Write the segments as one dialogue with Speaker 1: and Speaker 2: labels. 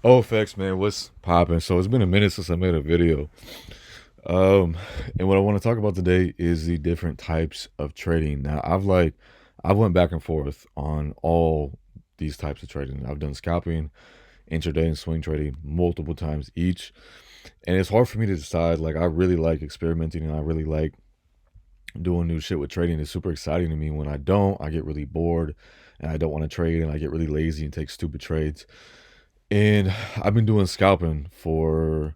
Speaker 1: Oh, effects, man, what's popping? So it's been a minute since I made a video. Um, and what I want to talk about today is the different types of trading. Now, I went back and forth on all these types of trading. I've done scalping, intraday, and swing trading multiple times each, and it's hard for me to decide. Like, I really like experimenting, and I really like doing new shit with trading. It's super exciting to me. When I don't, I get really bored, and I don't want to trade, and I get really lazy and take stupid trades. And I've been doing scalping for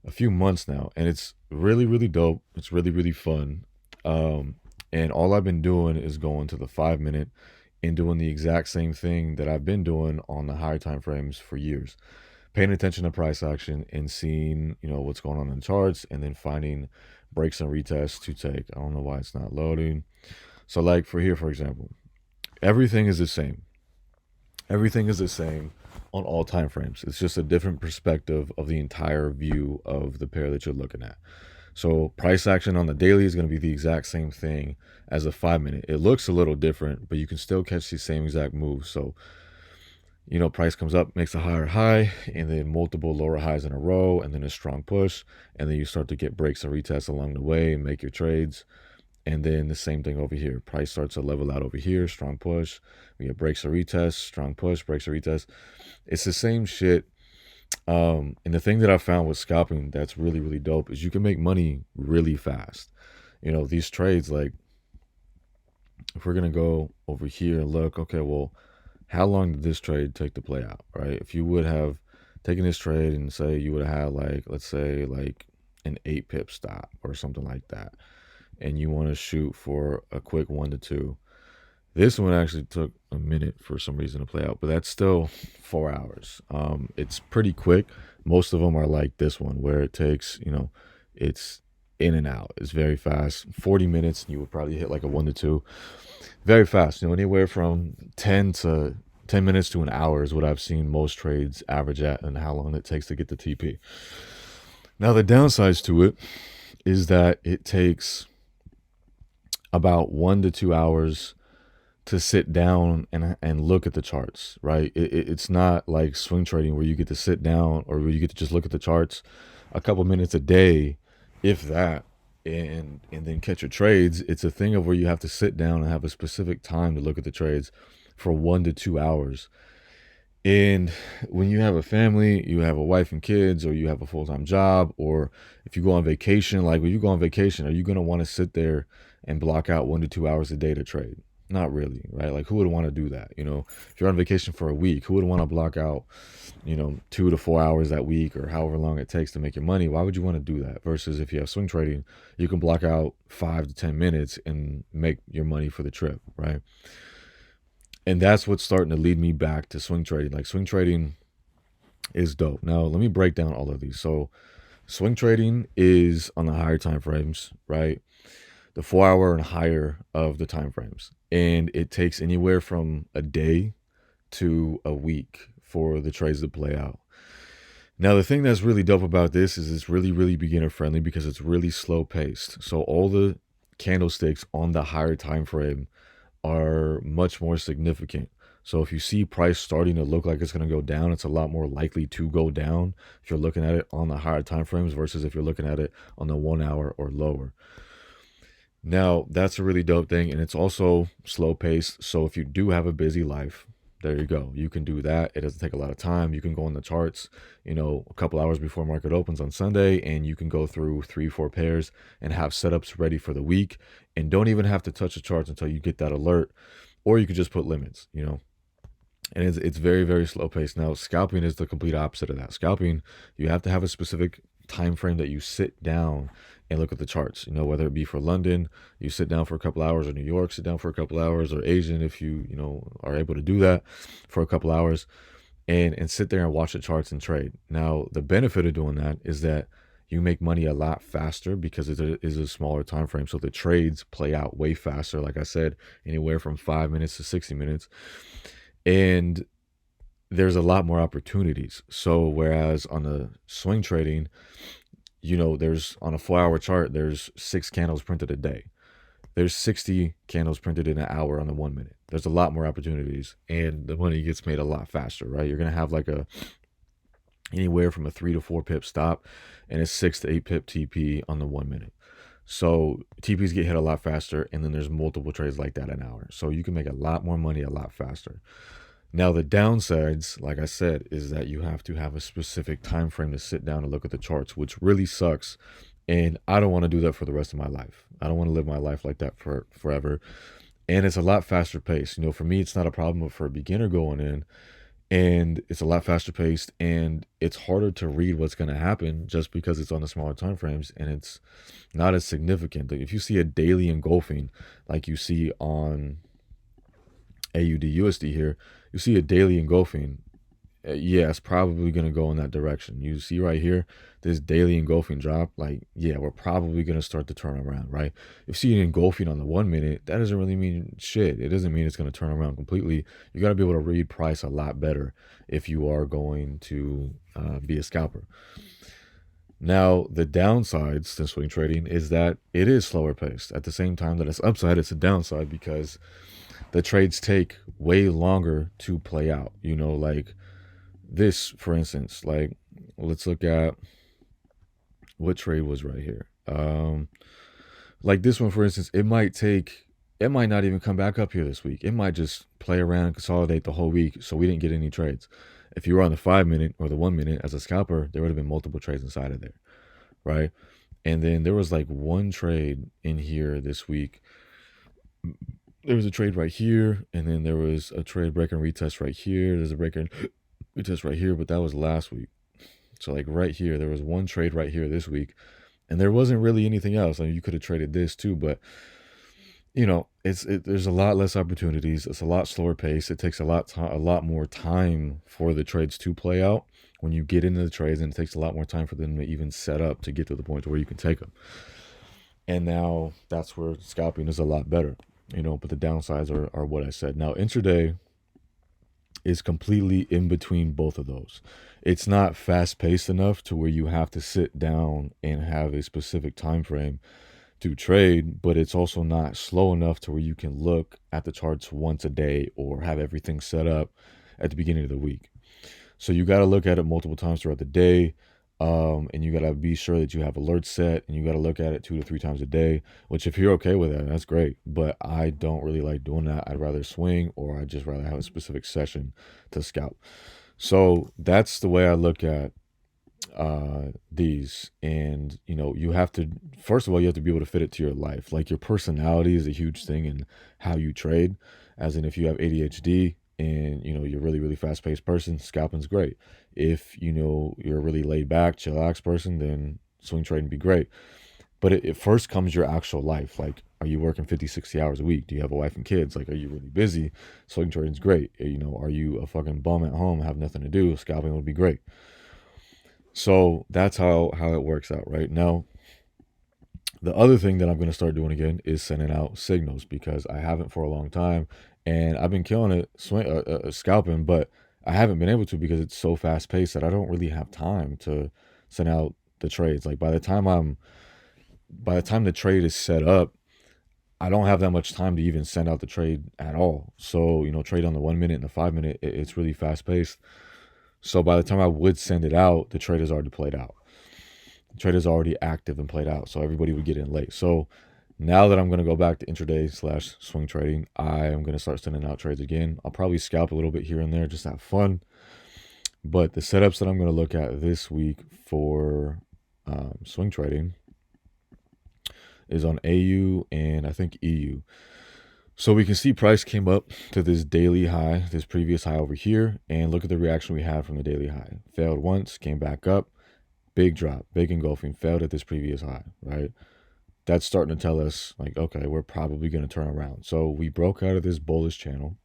Speaker 1: a few months now, and it's really, really dope. It's really, really fun. Um, and all I've been doing is going to the 5 minute and doing the exact same thing that I've been doing on the higher time frames for years, paying attention to price action and seeing, what's going on in the charts, and then finding breaks and retests to take. I don't know why it's not loading. So, like for here, for example, everything is the same. Everything is the same on all time frames. It's just a different perspective of the entire view of the pair that you're looking at. So price action on the daily is going to be the exact same thing as a 5 minute. It looks a little different, but you can still catch the same exact moves. So, price comes up, makes a higher high, and then multiple lower highs in a row, and then a strong push. And then you start to get breaks and retests along the way and make your trades. And then the same thing over here. Price starts to level out over here, strong push. We get breaks or retests, strong push, breaks or retests. It's the same shit. And the thing that I found with scalping that's really, really dope is you can make money really fast. These trades, like if we're gonna go over here and look, okay, well, how long did this trade take to play out, right? If you would have taken this trade and say you would have had like, let's say like an 8 pip stop or something like that, and you want to shoot for a quick 1 to 2. This one actually took a minute for some reason to play out, but that's still 4 hours. It's pretty quick. Most of them are like this one, where it takes, it's in and out. It's very fast. 40 minutes, you would probably hit like a 1 to 2. Very fast. Anywhere from 10 minutes to an hour is what I've seen most trades average at, and how long it takes to get the TP. Now, the downsides to it is that it takes about 1 to 2 hours to sit down and look at the charts, right? It's not like swing trading where you get to sit down or where you get to just look at the charts a couple minutes a day, if that, and then catch your trades. It's a thing of where you have to sit down and have a specific time to look at the trades for 1 to 2 hours. And when you have a family, you have a wife and kids, or you have a full-time job, or if you go on vacation, like when you go on vacation, are you going to want to sit there and block out 1 to 2 hours a day to trade? Not really, right? Like, who would want to do that? If you're on vacation for a week, who would want to block out, 2 to 4 hours that week, or however long it takes to make your money? Why would you want to do that? Versus if you have swing trading, you can block out 5 to 10 minutes and make your money for the trip, right? And that's what's starting to lead me back to swing trading. Like, swing trading is dope. Now, let me break down all of these. So, swing trading is on the higher time frames, right? The 4 hour and higher of the time frames. And it takes anywhere from a day to a week for the trades to play out. Now, the thing that's really dope about this is it's really, really beginner friendly because it's really slow paced. So all the candlesticks on the higher time frame are much more significant. So if you see price starting to look like it's going to go down, it's a lot more likely to go down if you're looking at it on the higher time frames versus if you're looking at it on the 1 hour or lower. Now, that's a really dope thing, and it's also slow paced. So if you do have a busy life, there you go. You can do that. It doesn't take a lot of time. You can go on the charts, a couple hours before market opens on Sunday, and you can go through 3, 4 pairs and have setups ready for the week, and don't even have to touch the charts until you get that alert, or you could just put limits. And it's very, very slow paced. Now, scalping is the complete opposite of that. Scalping, you have to have a specific time frame that you sit down and look at the charts. Whether it be for London, you sit down for a couple hours, or New York, sit down for a couple hours, or Asian, if you are able to do that for a couple hours, and sit there and watch the charts and trade. Now, the benefit of doing that is that you make money a lot faster because it is a smaller time frame. So the trades play out way faster. Like I said, anywhere from 5 minutes to 60 minutes. And there's a lot more opportunities. So whereas on the swing trading, there's on a 4 hour chart, there's 6 candles printed a day. There's 60 candles printed in an hour on the 1 minute. There's a lot more opportunities, and the money gets made a lot faster, right? You're gonna have like anywhere from a 3 to 4 pip stop and a 6 to 8 pip TP on the 1 minute. So TPs get hit a lot faster, and then there's multiple trades like that an hour. So you can make a lot more money a lot faster. Now the downsides, like I said, is that you have to have a specific time frame to sit down and look at the charts, which really sucks. And I don't want to do that for the rest of my life. I don't want to live my life like that for forever. And it's a lot faster paced. For me, it's not a problem, but for a beginner going in, and it's a lot faster paced, and it's harder to read what's going to happen just because it's on the smaller time frames, and it's not as significant. Like if you see a daily engulfing like you see on AUD USD here, you see a daily engulfing, yeah, it's probably going to go in that direction. You see right here, this daily engulfing drop, like, yeah, we're probably going to start to turn around, right? If you see an engulfing on the 1 minute, that doesn't really mean shit. It doesn't mean it's going to turn around completely. You got to be able to read price a lot better if you are going to be a scalper. Now, the downsides to swing trading is that it is slower paced. At the same time that it's upside, it's a downside because the trades take way longer to play out. Like this, for instance, like let's look at what trade was right here. Like this one, for instance, it might not even come back up here this week. It might just play around and consolidate the whole week. So we didn't get any trades. If you were on the 5 minute or the 1 minute as a scalper, there would have been multiple trades inside of there, right? And then there was like one trade in here this week. There was a trade right here, and then there was a trade break and retest right here. There's a break and retest right here, but that was last week. So like right here, there was one trade right here this week, and there wasn't really anything else. I mean, you could have traded this too, but there's a lot less opportunities. It's a lot slower pace. It takes a lot more time for the trades to play out when you get into the trades, and it takes a lot more time for them to even set up to get to the point where you can take them. And now that's where scalping is a lot better, but the downsides are what I said. Now, intraday is completely in between both of those. It's not fast paced enough to where you have to sit down and have a specific time frame to trade, but it's also not slow enough to where you can look at the charts once a day or have everything set up at the beginning of the week. So you got to look at it multiple times throughout the day. And you got to be sure that you have alerts set, and you got to look at it 2 to 3 times a day, which if you're okay with that, that's great. But I don't really like doing that. I'd rather swing, or I'd just rather have a specific session to scalp. So that's the way I look at these. And you have to, first of all, you have to be able to fit it to your life. Like your personality is a huge thing in how you trade, as in if you have ADHD and you're a really, really fast-paced person, scalping's great. If you're a really laid back, chillax person, then swing trading be great. But it first comes your actual life. Like, are you working 50, 60 hours a week? Do you have a wife and kids? Like, are you really busy? Swing trading's great. Are you a fucking bum at home, have nothing to do? Scalping would be great. So that's how it works out right now. The other thing that I'm going to start doing again is sending out signals, because I haven't for a long time, and I've been killing it scalping, but I haven't been able to because it's so fast paced that I don't really have time to send out the trades. Like by the time the trade is set up, I don't have that much time to even send out the trade at all. So trade on the 1 minute and the 5 minute, it's really fast paced. So by the time I would send it out, the trade is already played out. The trade is already active and played out. So everybody would get in late. So now that I'm going to go back to intraday/swing trading, I am going to start sending out trades again. I'll probably scalp a little bit here and there, just have fun. But the setups that I'm going to look at this week for swing trading is on AU and I think EU. So we can see price came up to this daily high, this previous high over here, and look at the reaction we had from the daily high. Failed once, came back up, big drop, big engulfing, failed at this previous high, right? That's starting to tell us, like, okay, we're probably going to turn around. So we broke out of this bullish channel,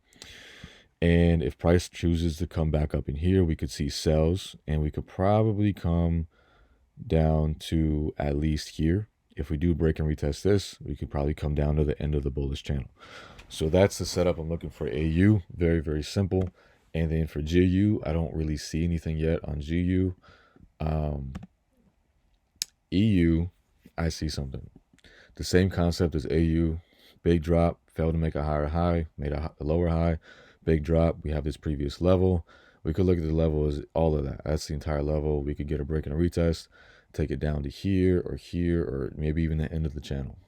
Speaker 1: and if price chooses to come back up in here, we could see sells, and we could probably come down to at least here. If we do break and retest this, we could probably come down to the end of the bullish channel. So that's the setup I'm looking for AU. Very, very simple. And then for GU, I don't really see anything yet on GU. EU, I see something. The same concept as AU. Big drop, failed to make a higher high, made a lower high. Big drop, we have this previous level. We could look at the level as all of that. That's the entire level. We could get a break and a retest, take it down to here, or maybe even the end of the channel.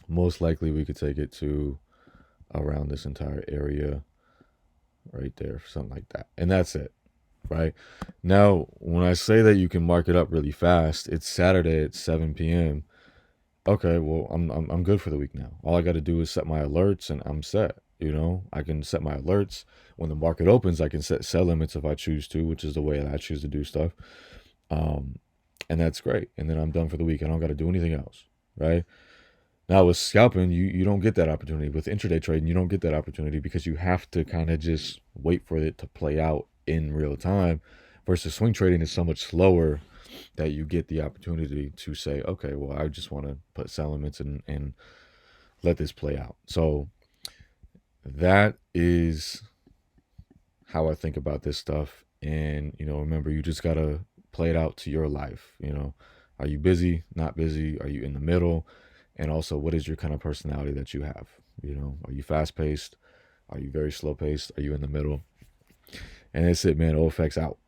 Speaker 1: Most likely we could take it to around this entire area right there, something like that. And that's it, right? Now, when I say that you can mark it up really fast, it's Saturday at 7 p.m. Okay, well, I'm good for the week now. All I got to do is set my alerts and I'm set. You know, I can set my alerts. When the market opens, I can set sell limits if I choose to, which is the way that I choose to do stuff. Um, and that's great. And then I'm done for the week. I don't got to do anything else, right? Now with scalping, you don't get that opportunity. With intraday trading, you don't get that opportunity because you have to kind of just wait for it to play out in real time. Versus swing trading is so much slower that you get the opportunity to say, okay, well, I just want to put sell limits and let this play out. So that is how I think about this stuff. And, remember, you just got to play it out to your life. Are you busy, not busy? Are you in the middle? And also, what is your kind of personality that you have? Are you fast paced? Are you very slow paced? Are you in the middle? And that's it, man. OFX out.